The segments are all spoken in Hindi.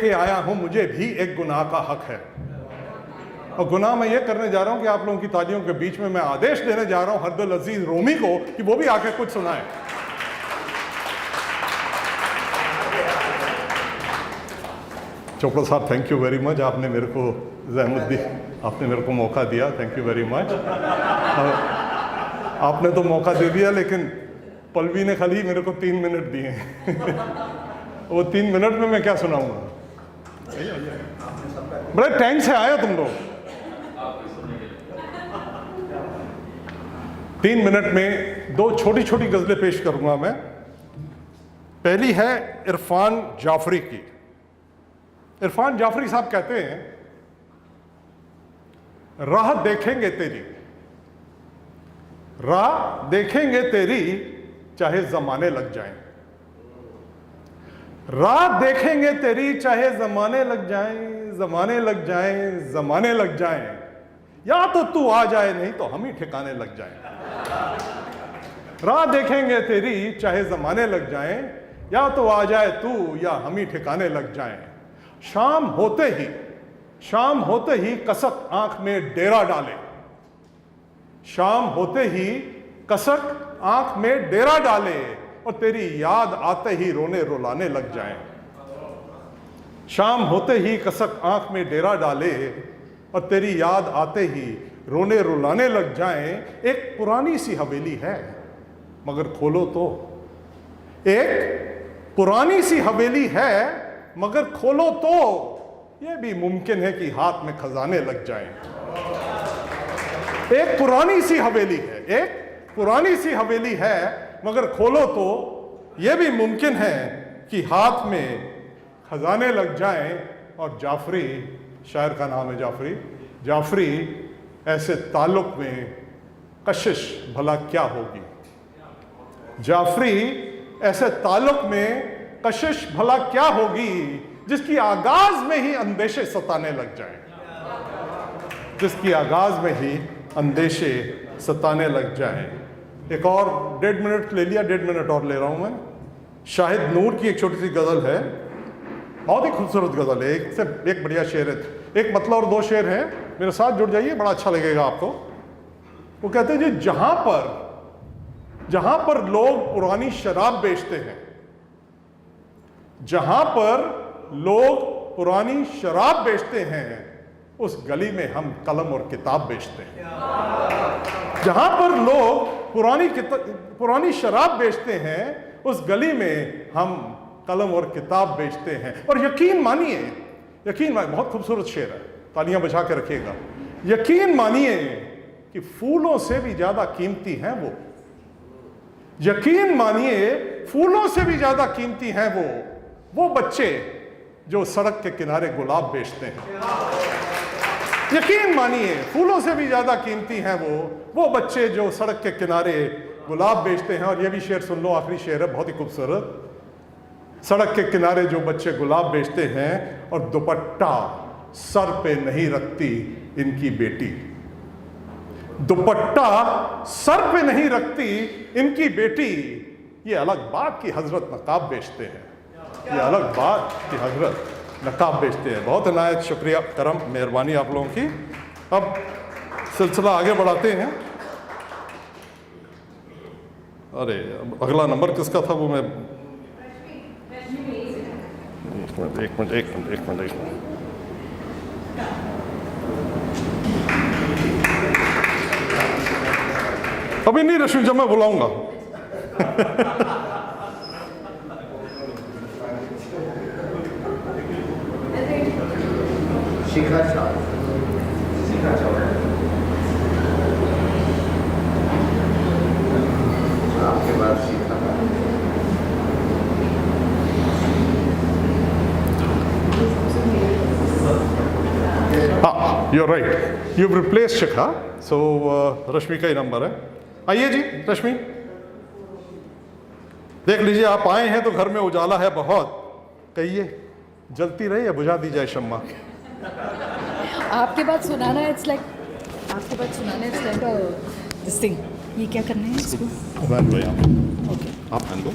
के आया हूं, मुझे भी एक गुनाह का हक है। और गुनाह मैं ये करने जा रहा हूं कि आप लोगों की तालियों के बीच में मैं आदेश देने जा रहा हूं हरदुल अजीज रोमी को कि वो भी आके कुछ सुनाए। चोपड़ा साहब, थैंक यू वेरी मच, आपने मेरे को ज़हमत दी, आपने मेरे को मौका दिया, थैंक यू वेरी मच। आपने तो मौका दे दिया, लेकिन पलवी ने खाली मेरे को 3 मिनट दिए वो 3 मिनट में मैं क्या सुनाऊंगा? बड़े टाइम से आया तुम लोग। 3 मिनट में 2 छोटी छोटी गजलें पेश करूंगा मैं। पहली है इरफान जाफरी की। इरफान जाफरी साहब कहते हैं, राह देखेंगे तेरी, राह देखेंगे तेरी चाहे जमाने लग जाएं, राह देखेंगे तेरी चाहे जमाने लग जाएं, जमाने लग जाएं, जमाने लग जाएं, या तो तू आ जाए नहीं तो हम ही ठिकाने लग जाएं। राह देखेंगे तेरी चाहे जमाने लग जाएं, या तो आ जाए तू या हम ही ठिकाने लग जाएं। शाम होते ही कसक आंख में डेरा डाले, शाम होते ही कसक आंख में डेरा डाले, और तेरी याद आते ही रोने रुलाने लग जाएं। शाम होते ही कसक आंख में डेरा डाले, और तेरी याद आते ही रोने रुलाने लग जाएं। एक पुरानी सी हवेली है मगर खोलो तो, एक पुरानी सी हवेली है मगर खोलो तो, यह भी मुमकिन है कि हाथ में खजाने लग जाएं। एक पुरानी सी हवेली है, एक पुरानी सी हवेली है मगर खोलो तो, यह भी मुमकिन है कि हाथ में खजाने लग जाएं। और जाफरी, शायर का नाम है जाफरी, जाफरी ऐसे ताल्लुक में कशिश भला क्या होगी, जाफरी ऐसे ताल्लुक में कशिश भला क्या होगी, जिसकी आगाज में ही अंदेशे सताने लग जाएं, जिसकी आगाज में ही अंदेशे सताने लग जाएं। एक और 1.5 मिनट ले लिया, 1.5 मिनट और ले रहा हूं मैं। शाहिद नूर की एक छोटी सी गजल है, बहुत ही खूबसूरत गजल है, एक से एक बढ़िया शेर है, एक मतलब और 2 शेर हैं, मेरे साथ जुड़ जाइए, बड़ा अच्छा लगेगा आपको। वो कहते हैं जी, जहां पर लोग पुरानी शराब बेचते हैं, जहां पर लोग पुरानी शराब बेचते हैं, उस गली में हम कलम और किताब बेचते हैं। जहां पर लोग पुरानी शराब बेचते हैं, उस गली में हम कलम और किताब बेचते हैं। और यकीन मानिए, बहुत खूबसूरत शेर है, तालियां बजा के रखिएगा। यकीन मानिए कि फूलों से भी ज्यादा कीमती हैं वो, यकीन मानिए फूलों से भी ज्यादा कीमती हैं वो बच्चे जो सड़क के किनारे गुलाब बेचते हैं। यकीन मानिए फूलों से भी ज्यादा कीमती हैं वो बच्चे जो सड़क के किनारे गुलाब बेचते हैं। और ये भी शेर सुन लो, आखिरी शेर है, बहुत ही खूबसूरत। सड़क के किनारे जो बच्चे गुलाब बेचते हैं और दुपट्टा सर पे नहीं रखती इनकी बेटी, दुपट्टा सर पे नहीं रखती इनकी बेटी। ये अलग बात की हजरत नकाब बेचते हैं, ये अलग बात की हजरत नकाब बेचते हैं। बहुत इनायत, शुक्रिया, करम, मेहरबानी आप लोगों की। अब सिलसिला आगे बढ़ाते हैं। अरे अगला नंबर किसका था वो मैं एक मिनट अभी नहीं रश्मि, जब मैं बुलाऊंगा। शिखा साहब, आपके बाद शिखा। You're right. You've replaced Shikha, so रश्मि का ही नंबर है। आइए जी रश्मि, देख लीजिए आप आए हैं तो घर में उजाला है बहुत, कहिए जलती रहे या बुझा दी जाए शम्मा। आपके बाद सुनाना, इट्स लाइक आपके बाद सुनाना, इट्स लाइक दिस थिंग। ये क्या करना है इसको? बहन भाई ओके, आप बहन दो।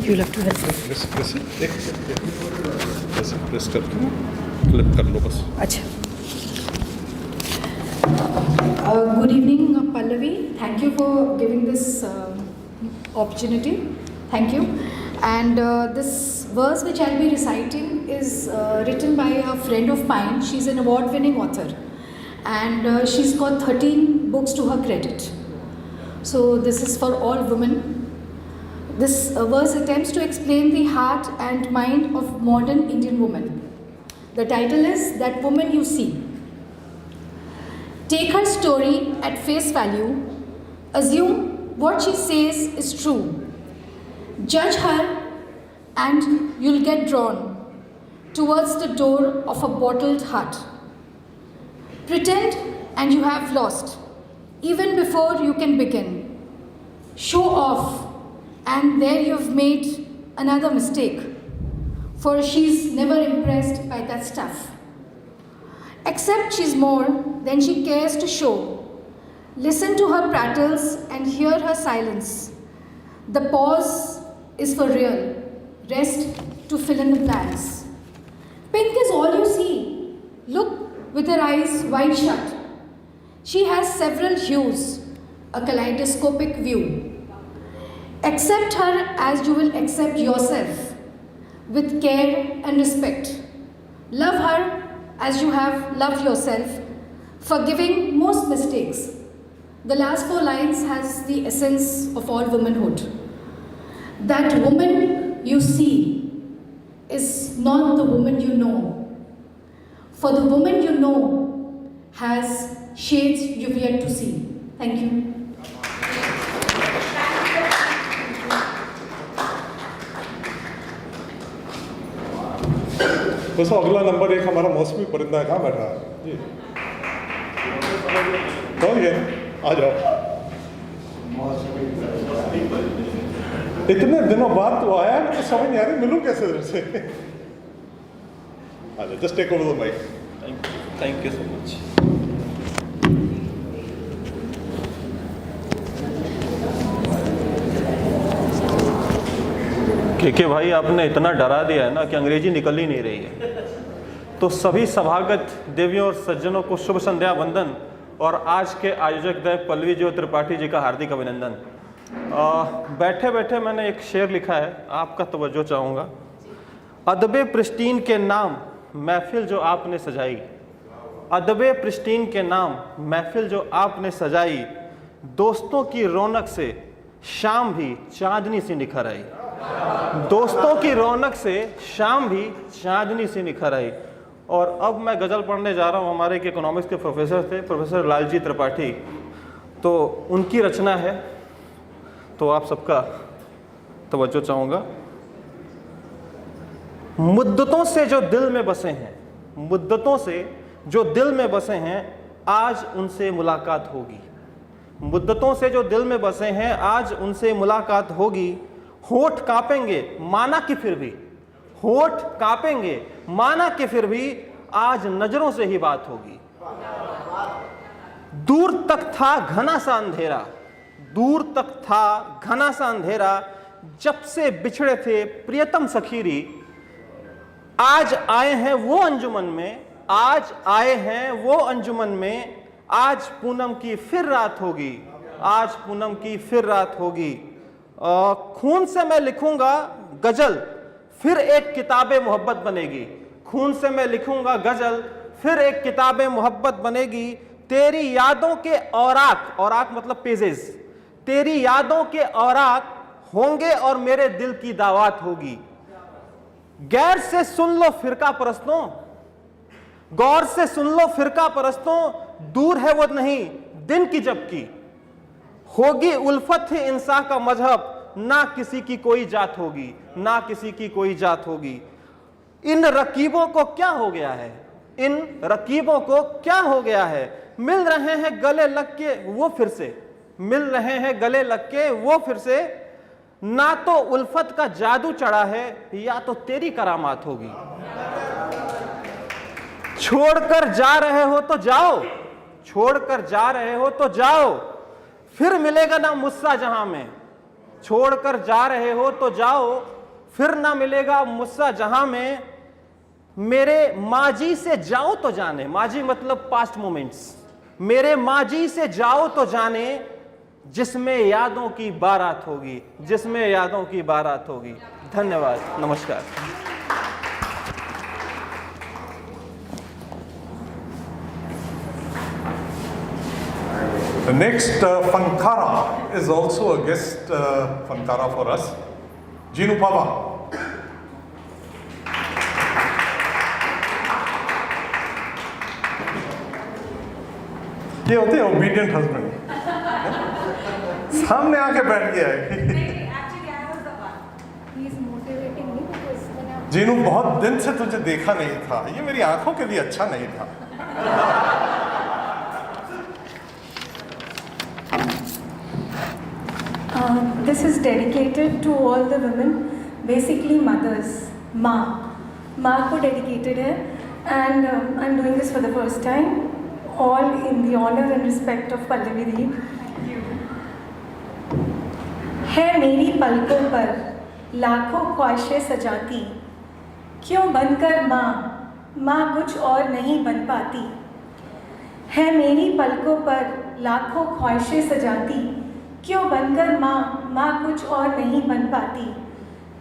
You'll have to help me. Press करके क्लिप कर लो बस. अच्छा. Good evening, Pallavi. Thank you for giving this opportunity. Thank you. And this verse which I'll be reciting is written by a friend of mine. She's an award-winning author, and she's got 13 books to her credit. So this is for all women. This verse attempts to explain the heart and mind of modern Indian woman. The title is That Woman You See. Take her story at face value. Assume what she says is true. Judge her and you'll get drawn towards the door of a bottled heart. Pretend and you have lost, even before you can begin. Show off, and there you've made another mistake, for she's never impressed by that stuff. Accept she's more than she cares to show. Listen to her prattles and hear her silence. The pause is for real, rest to fill in the blanks. Pink is all you see. Look with her eyes wide shut. She has several hues, a kaleidoscopic view. Accept her as you will accept yourself, with care and respect. Love her as you have loved yourself, forgiving most mistakes. The last 4 lines has the essence of all womanhood. That woman you see is not the woman you know, for the woman you know has shades you've yet to see. Thank you. दोस्तों अगला नंबर 1 हमारा मौसमी परिंदा है. कहाँ बैठा है जी? कौन है? आ जाओ. इतने दिनों बाद तो आया, मुझे समझ नहीं आ रही मिलूं कैसे इधर से. आ जाओ, just take over the mic. Thank you so much. के भाई आपने इतना डरा दिया है ना कि अंग्रेजी निकल ही नहीं रही है. तो सभी सभागत देवियों और सज्जनों को शुभ संध्या वंदन, और आज के आयोजक देव पल्लवी जी त्रिपाठी जी का हार्दिक अभिनंदन. बैठे बैठे मैंने एक शेर लिखा है, आपका तवज्जो चाहूँगा. अदबे प्रिस्टीन के नाम महफिल जो आपने सजाई, अदबे प्रिस्टीन के नाम महफिल जो आपने सजाई, दोस्तों की रौनक से शाम भी चांदनी सी निखर आई. दोस्तों की रौनक से शाम भी चांदनी सी निखर आई. और अब मैं गज़ल पढ़ने जा रहा हूँ. हमारे एक इकोनॉमिक्स के प्रोफेसर थे, प्रोफेसर लालजी त्रिपाठी, तो उनकी रचना है, तो आप सबका तवज्जो चाहूँगा. मुद्दतों से जो दिल में बसे हैं, मुद्दतों से जो दिल में बसे हैं, आज उनसे मुलाकात होगी. मुद्दतों से जो दिल में बसे हैं, आज उनसे मुलाकात होगी. होठ कांपेंगे माना कि फिर भी, होठ कांपेंगे माना कि फिर भी, आज नजरों से ही बात होगी. दूर तक था घना सा अंधेरा, दूर तक था घना सा अंधेरा, जब से बिछड़े थे प्रियतम सखीरी, आज आए हैं वो अंजुमन में, आज आए हैं वो अंजुमन में, आज पूनम की फिर रात होगी, आज पूनम की फिर रात होगी. खून से मैं लिखूंगा गजल, फिर एक किताबे मोहब्बत बनेगी. खून से मैं लिखूंगा गजल, फिर एक किताबे मोहब्बत बनेगी. तेरी यादों के औराक, औराक मतलब पेजेस, तेरी यादों के औराक होंगे और मेरे दिल की दावत होगी. गैर से सुन लो फिरका परस्तों, गौर से सुन लो फिरका परस्तों, दूर है वो नहीं दिन की जबकि, होगी उल्फत है इंसान का मजहब, ना किसी की कोई जात होगी, ना किसी की कोई जात होगी. इन रकीबों को क्या हो गया है, इन रकीबों को क्या हो गया है, मिल रहे हैं गले लग के वो फिर से, मिल रहे हैं गले लग के वो फिर से. ना तो उल्फत का जादू चढ़ा है, या तो तेरी करामात होगी. छोड़कर जा रहे हो तो जाओ, छोड़कर जा रहे हो तो जाओ, फिर मिलेगा ना मुस्सा जहां में, छोड़कर जा रहे हो तो जाओ, फिर ना मिलेगा मुझसा जहां में। मेरे माजी से जाओ तो जाने, माजी मतलब पास्ट मोमेंट्स, मेरे माजी से जाओ तो जाने, जिसमें यादों की बारात होगी, जिसमें यादों की बारात होगी। धन्यवाद, नमस्कार। The next Fankara is also a guest Fankara for us. Jinu Pava. ये होते हैं ओबीडियंट हस्बैंड, सामने आके बैठ गया है। जीनू, बहुत दिन से तुझे देखा नहीं था, ये मेरी आंखों के लिए अच्छा नहीं था। This is dedicated to all the women, basically mothers. माँ को dedicated है, and I'm doing this for the first time, all in the honor and respect of Pallavi दी। है मेरी पलकों पर लाखों ख्वाहिशें सजाती, क्यों बनकर माँ कुछ और नहीं बन पाती। है मेरी पलकों पर लाखों ख्वाहिशें सजाती, क्यों बनकर माँ कुछ और नहीं बन पाती।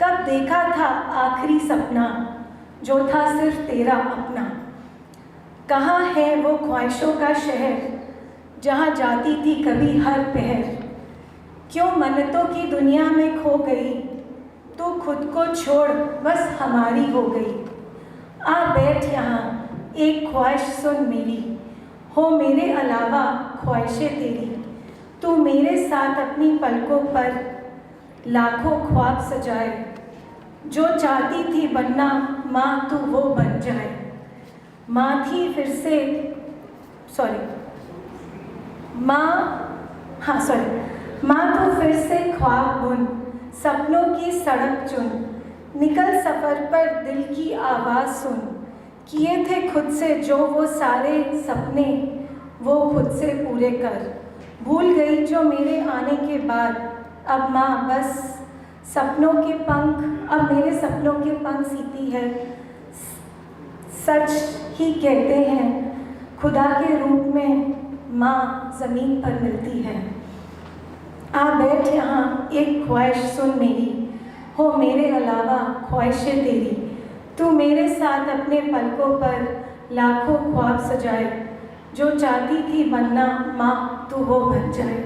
कब देखा था आखिरी सपना, जो था सिर्फ तेरा अपना। कहाँ है वो ख्वाहिशों का शहर, जहाँ जाती थी कभी हर पहर। क्यों मन्नतों की दुनिया में खो गई, तू खुद को छोड़ बस हमारी हो गई। आ बैठ यहाँ एक ख्वाहिश सुन मेरी, हो मेरे अलावा ख्वाहिशें तेरी। तू मेरे साथ अपनी पलकों पर लाखों ख्वाब सजाए, जो चाहती थी बनना माँ तू वो बन जाए। माँ थी फिर से माँ तू फिर से ख्वाब बुन, सपनों की सड़क चुन। निकल सफ़र पर दिल की आवाज़ सुन, किए थे खुद से जो वो सारे सपने, वो खुद से पूरे कर। भूल गई जो मेरे आने के बाद, अब माँ बस सपनों के पंख, अब मेरे सपनों के पंख सीती है। सच ही कहते हैं खुदा के रूप में माँ ज़मीन पर मिलती है। आ बैठ यहाँ एक ख्वाहिश सुन मेरी, हो मेरे अलावा ख्वाहिशें तेरी। तू मेरे साथ अपने पलकों पर लाखों ख्वाब सजाए, जो चाहती थी बनना माँ तू वो बन जाए।